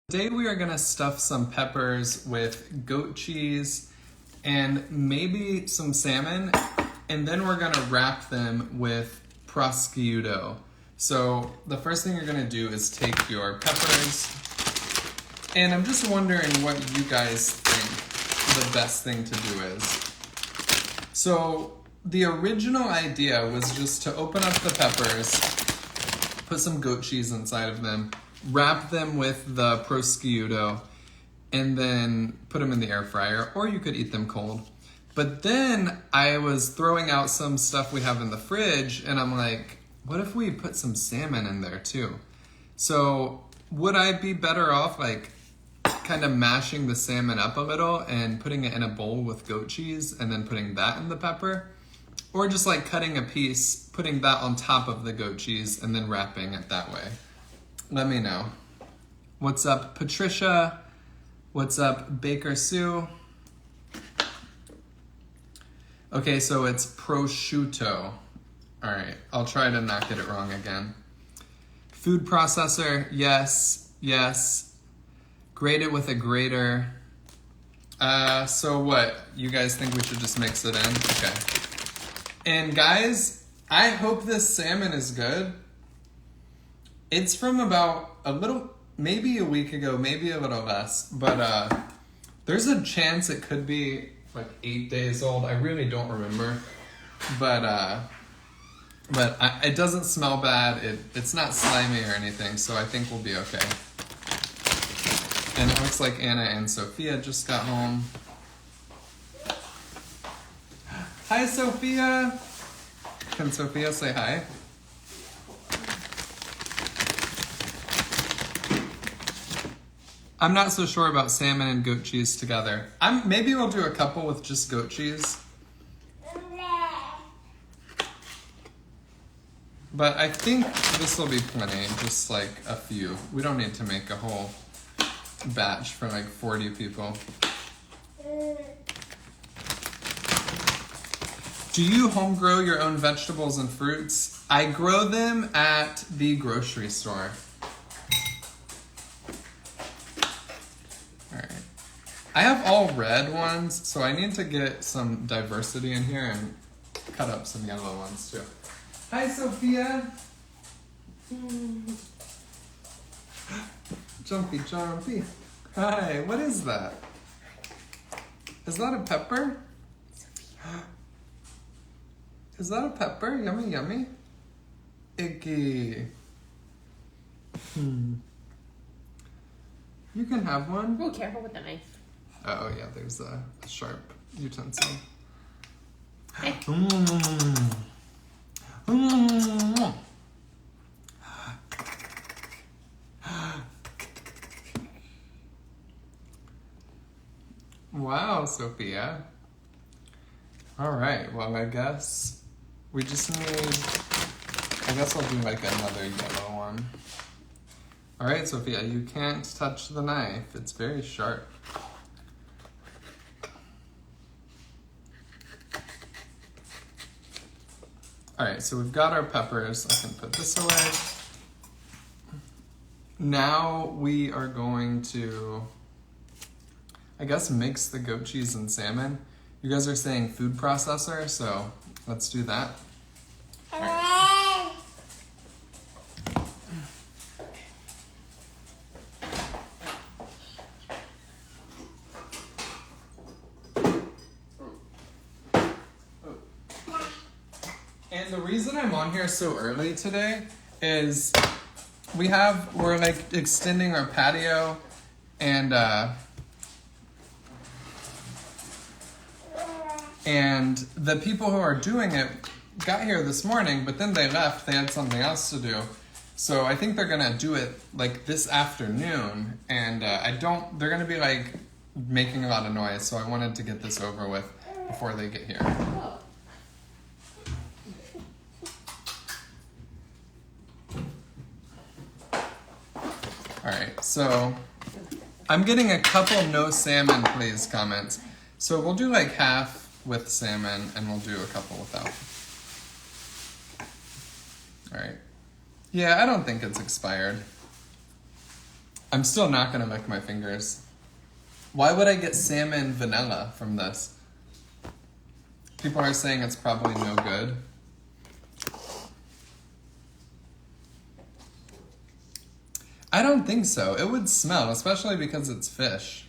Today we are going to stuff some peppers with goat cheese and maybe some salmon, and then we're going to wrap them with prosciutto. So the first thing you're going to do is take your peppers, and I'm just wondering what you guys think the best thing to do is. So the original idea was just to open up the peppers, put some goat cheese inside of them, wrap them with the prosciutto, and then put them in the air fryer, or you could eat them cold. But then I was throwing out some stuff we have in the fridge, and I'm like, what if we put some salmon in there too? So would I be better off like kind of mashing the salmon up a little and putting it in a bowl with goat cheese and then putting that in the pepper? Or just like cutting a piece, putting that on top of the goat cheese and then wrapping it that way? Let me know. What's up, Patricia? What's up, Baker Sue? Okay, so it's prosciutto. All right, I'll try to not get it wrong again. Food processor, yes, yes. Grate it with a grater. So what? You guys think we should just mix it in? Okay. And guys, I hope this salmon is good. It's from about maybe a week ago, maybe a little less, but there's a chance it could be like 8 days old. I really don't remember, but it doesn't smell bad. It's not slimy or anything, so I think we'll be okay. And it looks like Anna and Sophia just got home. Hi, Sophia. Can Sophia say hi? I'm not so sure about salmon and goat cheese together. Maybe we'll do a couple with just goat cheese. But I think this will be plenty, just like a few. We don't need to make a whole batch for like 40 people. Do you home grow your own vegetables and fruits? I grow them at the grocery store. I have all red ones, so I need to get some diversity in here and cut up some yellow ones too. Hi, Sophia. Jumpy, jumpy. Hi, what is that? Is that a pepper? Is that a pepper? Yummy, yummy. Icky. You can have one. Oh, careful with the knife. Oh yeah, there's a sharp utensil. Hey. Wow, Sophia. All right, well, I guess we just need, I guess I'll do like another yellow one. All right, Sophia, you can't touch the knife. It's very sharp. All right, so we've got our peppers. I can put this away. Now we are going to, I guess, mix the goat cheese and salmon. You guys are saying food processor, so let's do that. And the reason I'm on here so early today is we're like extending our patio, and the people who are doing it got here this morning, but then they left. They had something else to do. So I think they're gonna do it like this afternoon, and they're gonna be like making a lot of noise, so I wanted to get this over with before they get here. All right, so I'm getting a couple no salmon please comments. So we'll do like half with salmon and we'll do a couple without. All right. Yeah, I don't think it's expired. I'm still not gonna lick my fingers. Why would I get salmon vanilla from this? People are saying it's probably no good. I don't think so. It would smell, especially because it's fish.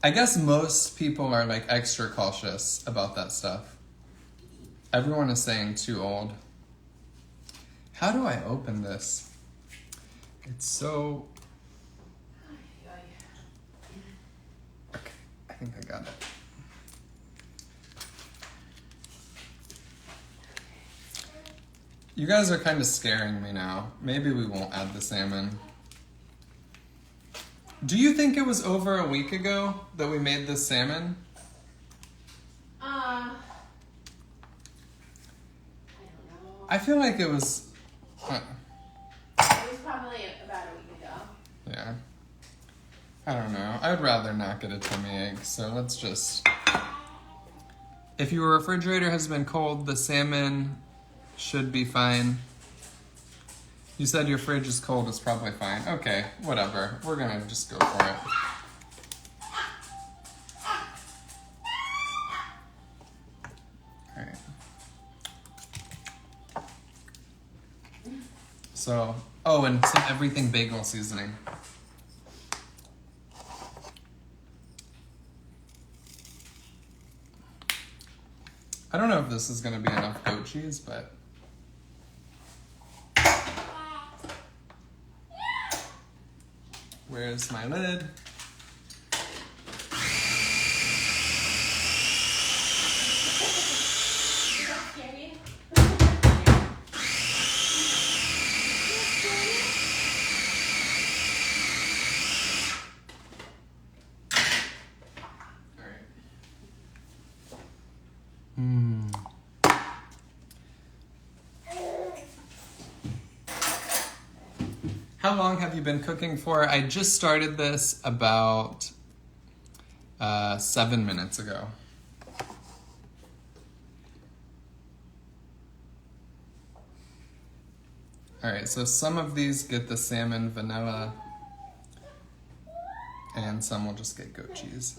I guess most people are like extra cautious about that stuff. Everyone is saying too old. How do I open this? It's so... Okay, I think I got it. You guys are kind of scaring me now. Maybe we won't add the salmon. Do you think it was over a week ago that we made this salmon? I don't know. I feel like it was... It was probably about a week ago. yeah. I don't know. I'd rather not get a tummy ache, so let's just... If your refrigerator has been cold, the salmon should be fine. You said your fridge is cold, it's probably fine. Okay, whatever. We're gonna just go for it. Alright. So, oh, and some everything bagel seasoning. I don't know if this is gonna be enough goat cheese, but... Where's my lid? How long have you been cooking for? I just started this about 7 minutes ago. All right, so some of these get the salmon vanilla and some will just get goat cheese.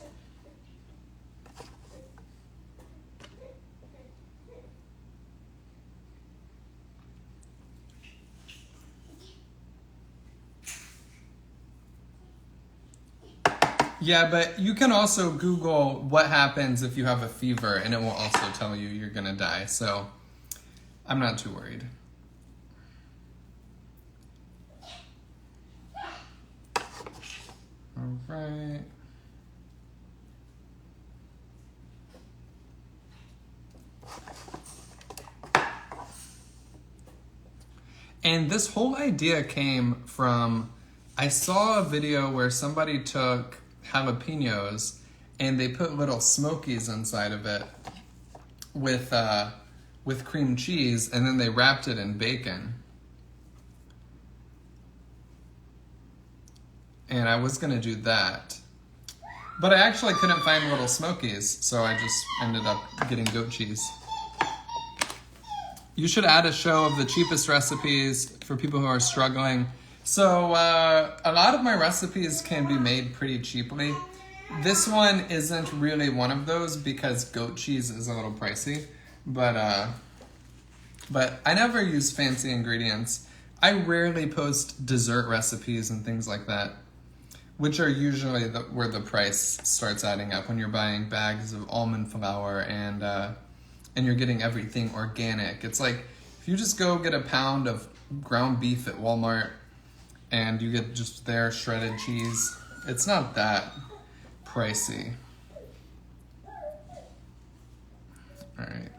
Yeah, but you can also Google what happens if you have a fever and it will also tell you you're gonna die. So I'm not too worried. All right. And this whole idea came from, I saw a video where somebody took jalapenos and they put little smokies inside of it with cream cheese, and then they wrapped it in bacon. And I was gonna do that, but I actually couldn't find little smokies, so I just ended up getting goat cheese. You should add a show of the cheapest recipes for people who are struggling. So a lot of my recipes can be made pretty cheaply. This one isn't really one of those because goat cheese is a little pricey, but I never use fancy ingredients. I rarely post dessert recipes and things like that, which are usually where the price starts adding up when you're buying bags of almond flour and you're getting everything organic. It's like if you just go get a pound of ground beef at Walmart and you get just their shredded cheese, it's not that pricey. All right.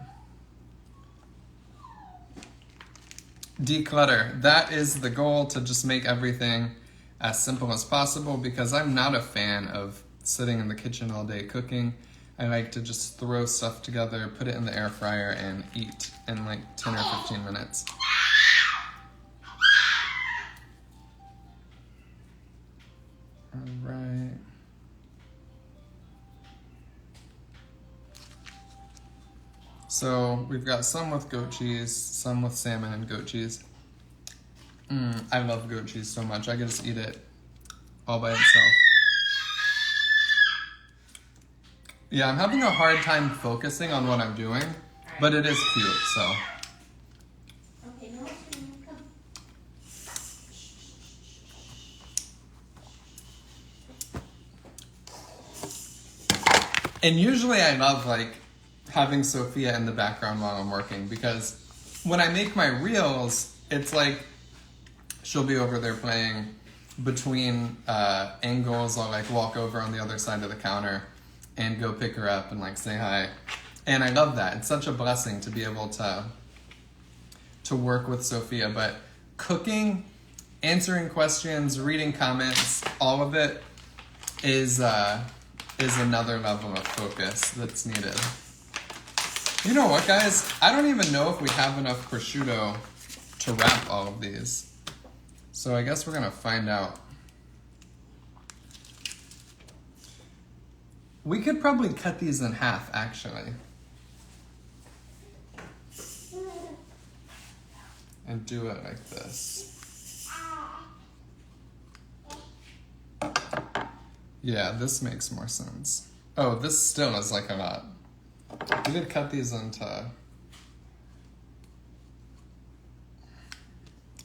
Declutter. That is the goal, to just make everything as simple as possible, because I'm not a fan of sitting in the kitchen all day cooking. I like to just throw stuff together, put it in the air fryer, and eat in like 10 or 15 minutes. All right. So we've got some with goat cheese, some with salmon and goat cheese. I love goat cheese so much. I could just eat it all by itself. Yeah, I'm having a hard time focusing on what I'm doing, but it is cute, so. Okay, no, come. And usually I love like having Sophia in the background while I'm working, because when I make my reels, it's like she'll be over there playing between angles. I'll like walk over on the other side of the counter and go pick her up and like say hi. And I love that. It's such a blessing to be able to work with Sophia. But cooking, answering questions, reading comments, all of it is another level of focus that's needed. You know what, guys? I don't even know if we have enough prosciutto to wrap all of these. So I guess we're gonna find out. We could probably cut these in half, actually. And do it like this. Yeah, this makes more sense. Oh, this still is like a lot. We could cut these into...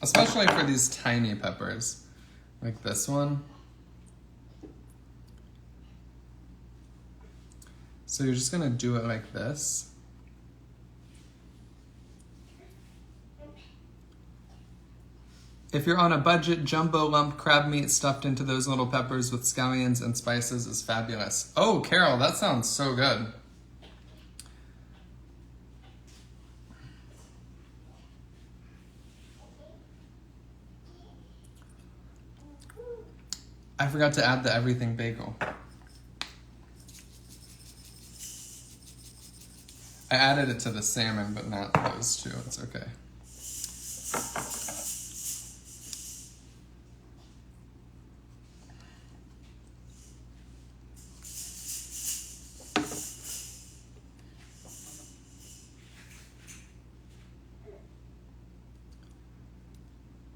Especially for these tiny peppers. Like this one. So you're just gonna do it like this. If you're on a budget, jumbo lump crab meat stuffed into those little peppers with scallions and spices is fabulous. Oh, Carol, that sounds so good. I forgot to add the everything bagel. I added it to the salmon, but not those two. It's okay.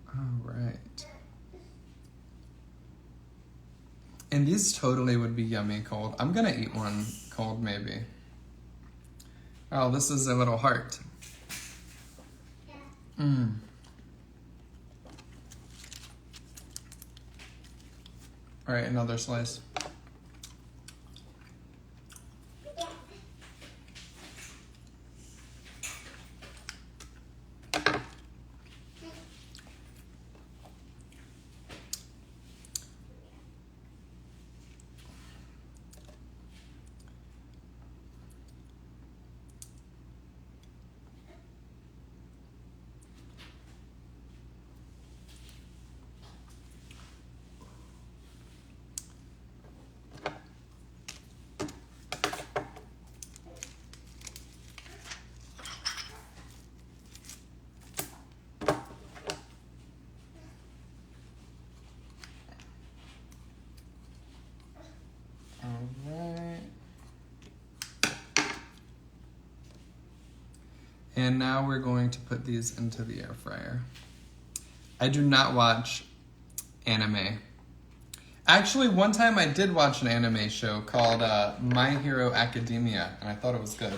All right. And these totally would be yummy cold. I'm gonna eat one cold, maybe. Oh, this is a little heart. All right, another slice. And now we're going to put these into the air fryer. I do not watch anime. Actually, one time I did watch an anime show called My Hero Academia, and I thought it was good.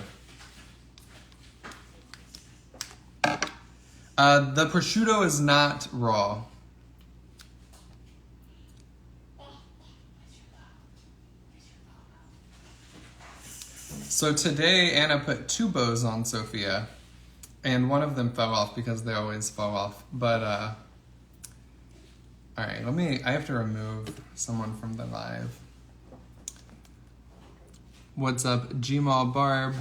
The prosciutto is not raw. So today Anna put 2 bows on Sophia, and one of them fell off because they always fall off. But all right, I have to remove someone from the live. What's up, Gmal Barb?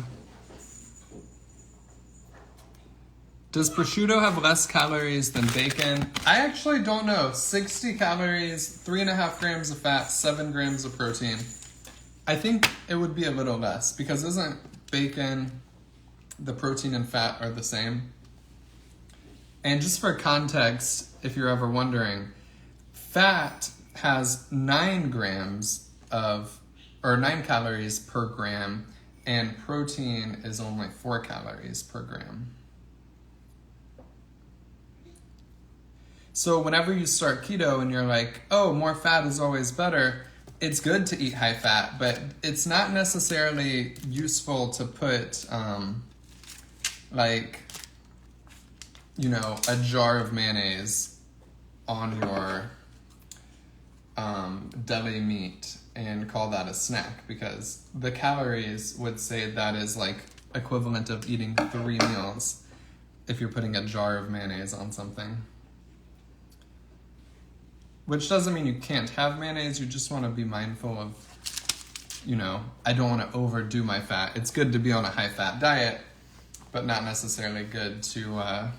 Does prosciutto have less calories than bacon? I actually don't know. 60 calories, 3.5 grams of fat, 7 grams of protein. I think it would be a little less, because isn't bacon, the protein and fat are the same? And just for context, if you're ever wondering, fat has 9 calories per gram, and protein is only 4 calories per gram. So whenever you start keto and you're like, oh, more fat is always better, it's good to eat high fat, but it's not necessarily useful to put a jar of mayonnaise on your deli meat and call that a snack, because the calories would say that is like equivalent of eating 3 meals if you're putting a jar of mayonnaise on something. Which doesn't mean you can't have mayonnaise, you just want to be mindful of, I don't want to overdo my fat. It's good to be on a high fat diet, but not necessarily good to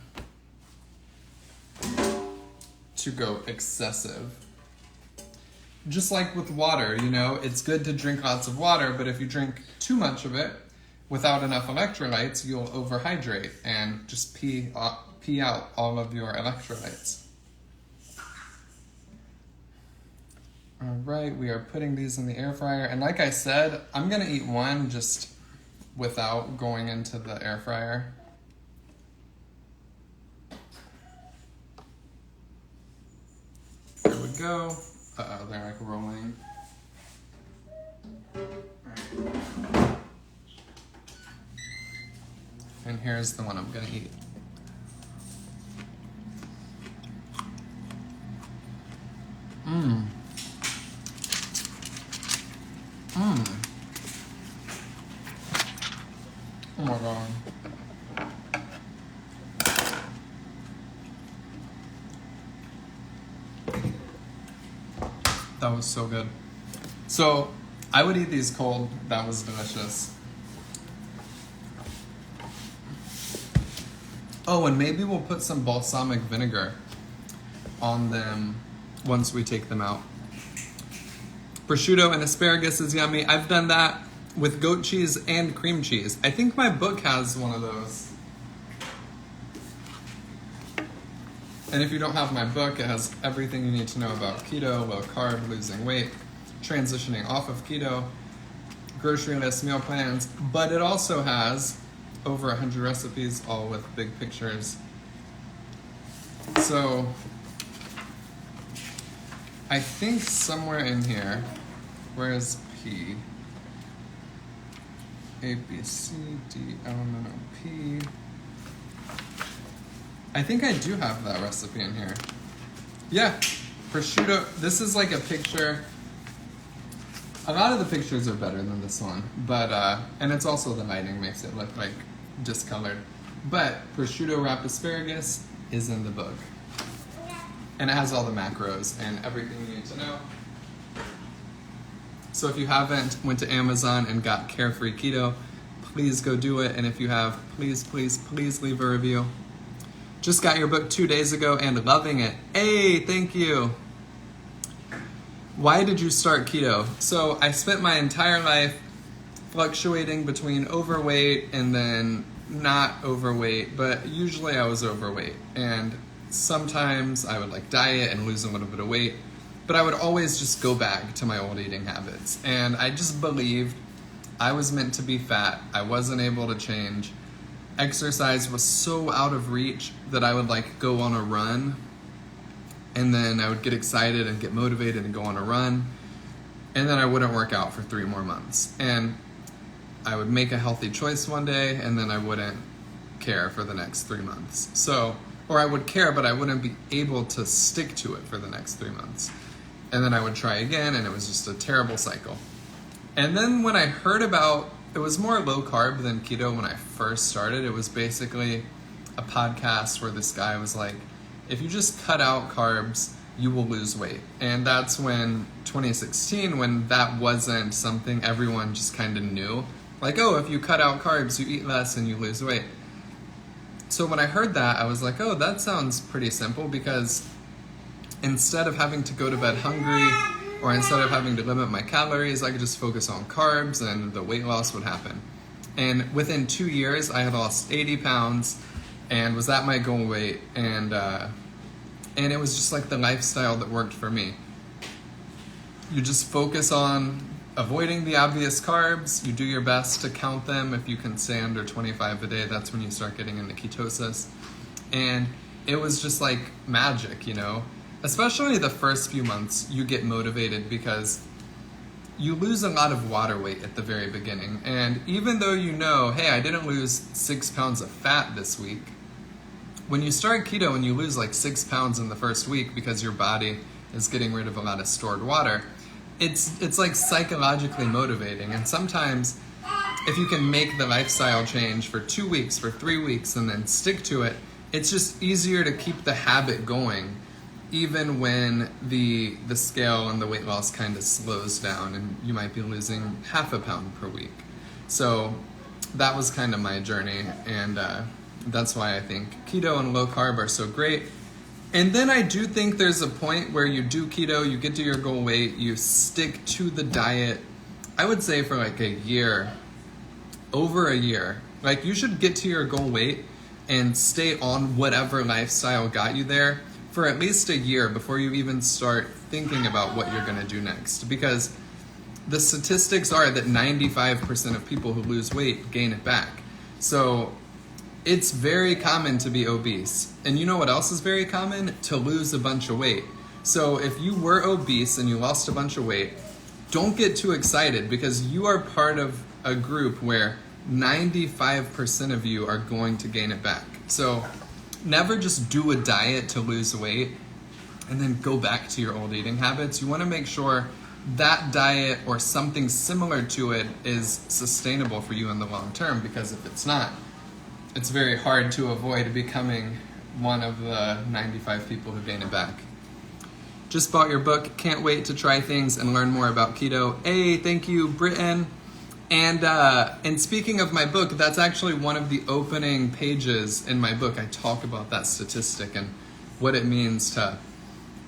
go excessive. Just like with water, it's good to drink lots of water, but if you drink too much of it without enough electrolytes, you'll overhydrate and just pee out all of your electrolytes. All right, we are putting these in the air fryer. And like I said, I'm going to eat one just without going into the air fryer. There we go. Uh-oh, they're like rolling. All right. And here's the one I'm going to eat. Mmm. Oh my god. That was so good. So, I would eat these cold. That was delicious. Oh, and maybe we'll put some balsamic vinegar on them once we take them out. Prosciutto and asparagus is yummy. I've done that with goat cheese and cream cheese. I think my book has one of those. And if you don't have my book, it has everything you need to know about keto, low carb, losing weight, transitioning off of keto, grocery list, meal plans, but it also has over 100 recipes, all with big pictures. So I think somewhere in here, where is P? A, B, C, D, oh no, P. I think I do have that recipe in here. Yeah, prosciutto. This is like a picture. A lot of the pictures are better than this one, but, and it's also the lighting makes it look like discolored. But prosciutto wrapped asparagus is in the book. And it has all the macros and everything you need to know. So if you haven't went to Amazon and got Carefree Keto, please go do it. And if you have, please, please, please leave a review. Just got your book 2 days ago and loving it. Hey, thank you. Why did you start keto? So I spent my entire life fluctuating between overweight and then not overweight, but usually I was overweight. And sometimes I would like diet and lose a little bit of weight, but I would always just go back to my old eating habits. And I just believed I was meant to be fat. I wasn't able to change. Exercise was so out of reach that I would like go on a run, and then I would get excited and get motivated and go on a run, and then I wouldn't work out for 3 more months. And I would make a healthy choice one day, and then I wouldn't care for the next 3 months. So, or I would care, but I wouldn't be able to stick to it for the next 3 months. And then I would try again, and it was just a terrible cycle. And then when I heard about, it was more low carb than keto when I first started. It was basically a podcast where this guy was like, if you just cut out carbs, you will lose weight. And that's when 2016, when that wasn't something everyone just kind of knew. Like, oh, if you cut out carbs, you eat less and you lose weight. So when I heard that, I was like, oh, that sounds pretty simple, because instead of having to go to bed hungry, or instead of having to limit my calories, I could just focus on carbs and the weight loss would happen. And within 2 years, I had lost 80 pounds and was at my goal weight. And it was just like the lifestyle that worked for me. You just focus on avoiding the obvious carbs. You do your best to count them. If you can stay under 25 a day, that's when you start getting into ketosis. And it was just like magic, you know? Especially the first few months, you get motivated because you lose a lot of water weight at the very beginning. And even though you know, hey, I didn't lose 6 pounds of fat this week, when you start keto and you lose like 6 pounds in the first week because your body is getting rid of a lot of stored water, it's like psychologically motivating. And sometimes if you can make the lifestyle change for 2 weeks, for 3 weeks, and then stick to it, it's just easier to keep the habit going, even when the scale and the weight loss kind of slows down and you might be losing half a pound per week. So that was kind of my journey, and that's why I think keto and low carb are so great. And then I do think there's a point where you do keto, you get to your goal weight, you stick to the diet, I would say for like a year, over a year. Like you should get to your goal weight and stay on whatever lifestyle got you there for at least a year before you even start thinking about what you're gonna do next. Because the statistics are that 95% of people who lose weight gain it back. So it's very common to be obese. And you know what else is very common? To lose a bunch of weight. So if you were obese and you lost a bunch of weight, don't get too excited because you are part of a group where 95% of you are going to gain it back. So never just do a diet to lose weight and then go back to your old eating habits. You want to make sure that diet or something similar to it is sustainable for you in the long term, because if it's not, it's very hard to avoid becoming one of the 95 people who gain it back. Just bought your book. Can't wait to try things and learn more about keto. Hey, thank you, Britton. And speaking of my book, that's actually one of the opening pages in my book. I talk about that statistic and what it means to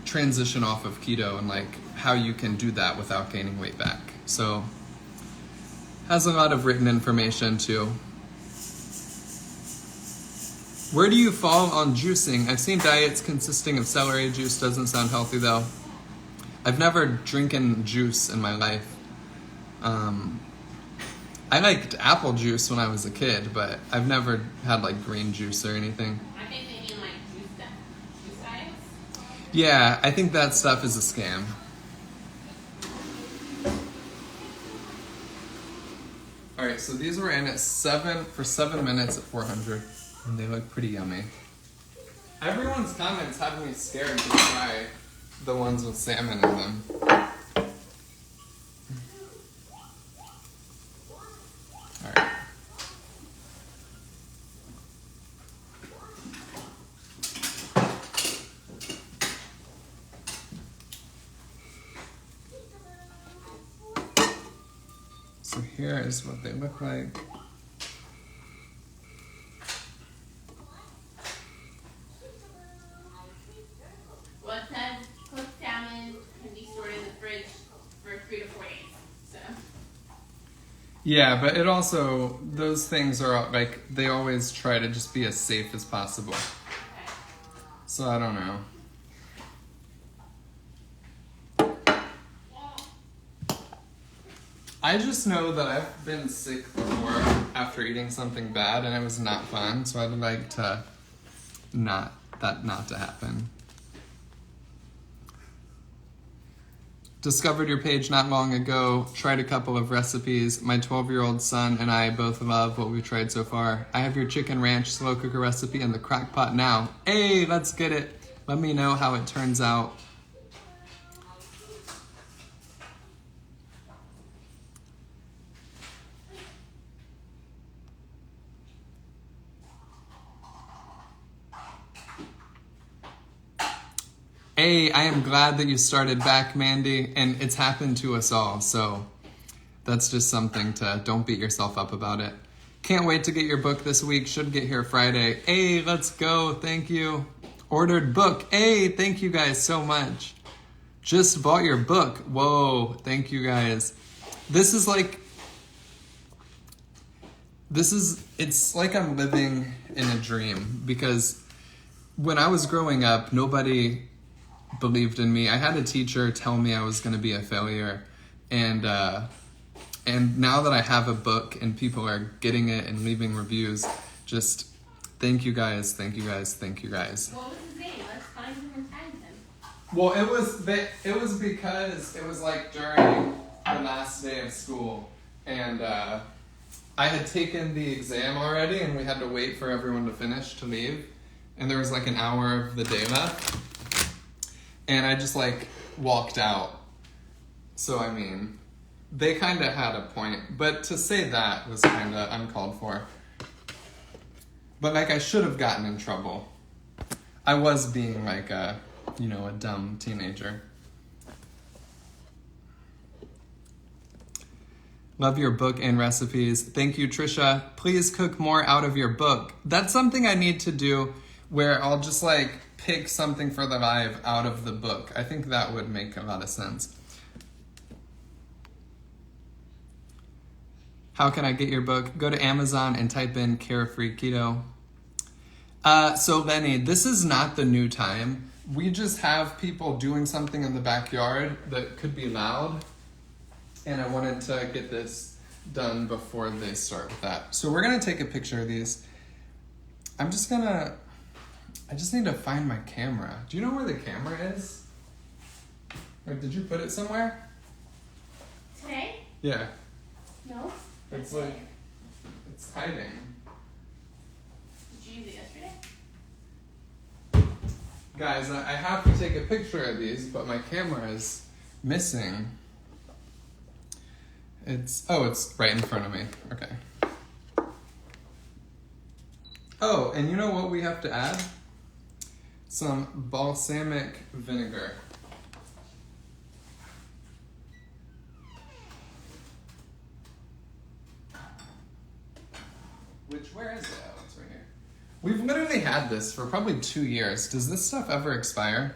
transition off of keto and like how you can do that without gaining weight back. So has a lot of written information too. Where do you fall on juicing? I've seen diets consisting of celery juice. Doesn't sound healthy though. I've never drinking juice in my life. I liked apple juice when I was a kid, but I've never had like green juice or anything. I think they mean like juice diets. Yeah, I think that stuff is a scam. All right, so these were in at 7 minutes at 400, and they look pretty yummy. Everyone's comments have me scared to try the ones with salmon in them. All right. So here is what they look like. Well, it says cooked salmon can be stored in the fridge for 3 to 4 days. So. Yeah, but it also, those things are like, they always try to just be as safe as possible. Okay. So I don't know. I just know that I've been sick before after eating something bad and it was not fun, so I'd like to not to happen. Discovered your page not long ago, tried a couple of recipes. My 12-year-old son and I both love what we've tried so far. I have your chicken ranch slow cooker recipe in the crock pot now. Hey, let's get it. Let me know how it turns out. Hey, I am glad that you started back, Mandy, and it's happened to us all, so that's just something to, don't beat yourself up about it. Can't wait to get your book this week, should get here Friday. Hey, let's go, thank you. Ordered book, hey, thank you guys so much. Just bought your book, whoa, thank you guys. It's like I'm living in a dream, because when I was growing up, nobody believed in me. I had a teacher tell me I was going to be a failure, and now that I have a book and people are getting it and leaving reviews, just Thank you guys, thank you guys, thank you guys. What was his name? Let's find him and tag him. Well, it was because it was like during the last day of school, and I had taken the exam already, and we had to wait for everyone to finish to leave, and there was like an hour of the day left, and I just like walked out. So I mean, they kind of had a point, but to say that was kind of uncalled for. But like I should have gotten in trouble. I was being like a dumb teenager. Love your book and recipes. Thank you, Trisha. Please cook more out of your book. That's something I need to do where I'll just like pick something for the live out of the book. I think that would make a lot of sense. How can I get your book? Go to Amazon and type in Carefree Keto. So Lenny, this is not the new time. We just have people doing something in the backyard that could be loud. And I wanted to get this done before they start with that. So we're going to take a picture of these. I just need to find my camera. Do you know where the camera is? Or did you put it somewhere? Today? Yeah. No. It's like, it's hiding. Did you use it yesterday? Guys, I have to take a picture of these, but my camera is missing. It's right in front of me. Okay. Oh, and you know what we have to add? Some balsamic vinegar. Where is it? Oh, it's right here. We've literally had this for probably 2 years. Does this stuff ever expire?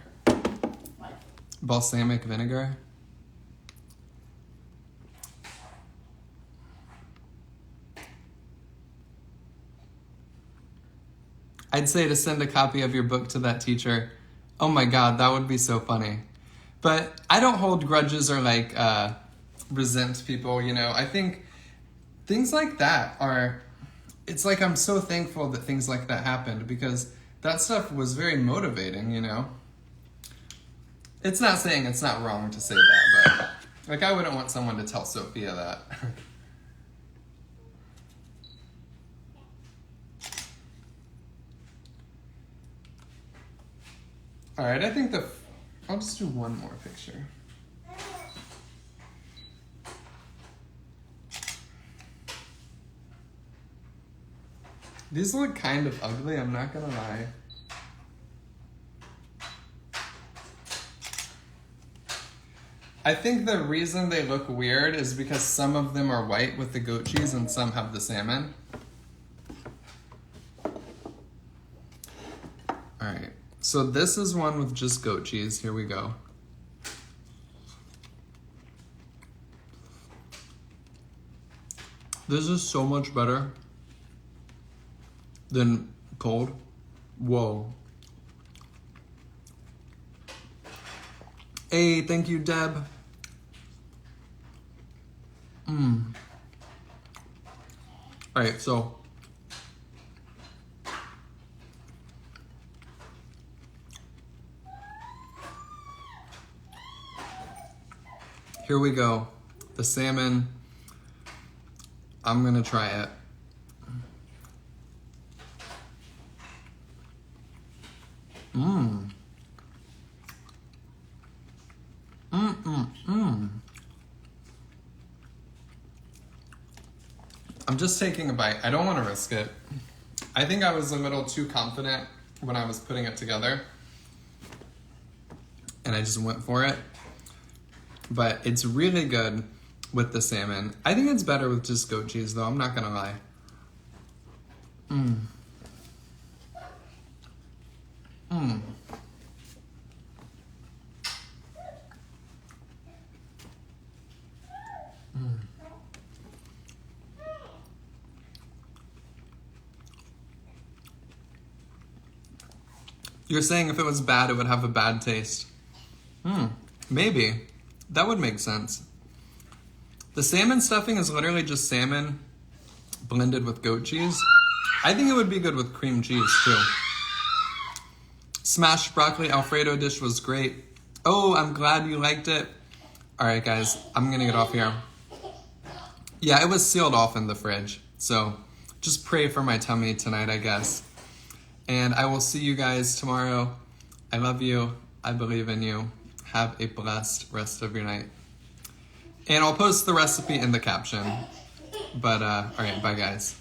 What? Balsamic vinegar. I'd say to send a copy of your book to that teacher. Oh my God, that would be so funny. But I don't hold grudges or like resent people, I think things like that are... It's like I'm so thankful that things like that happened because that stuff was very motivating, It's not saying it's not wrong to say that, but like I wouldn't want someone to tell Sophia that. All right, I think I'll just do one more picture. These look kind of ugly, I'm not gonna lie. I think the reason they look weird is because some of them are white with the goat cheese and some have the salmon. Alright, so this is one with just goat cheese. Here we go. This is so much better than cold. Whoa. Hey, thank you, Deb. Alright, so here we go. The salmon. I'm gonna try it. I'm just taking a bite. I don't want to risk it. I think I was a little too confident when I was putting it together. And I just went for it. But it's really good with the salmon. I think it's better with just goat cheese though, I'm not gonna lie. You're saying if it was bad, it would have a bad taste. Maybe. That would make sense. The salmon stuffing is literally just salmon blended with goat cheese. I think it would be good with cream cheese too. Smashed broccoli Alfredo dish was great. Oh, I'm glad you liked it. All right, guys, I'm gonna get off here. Yeah, it was sealed off in the fridge. So just pray for my tummy tonight, I guess. And I will see you guys tomorrow. I love you. I believe in you. Have a blessed rest of your night. And I'll post the recipe in the caption. But, all right, bye, guys.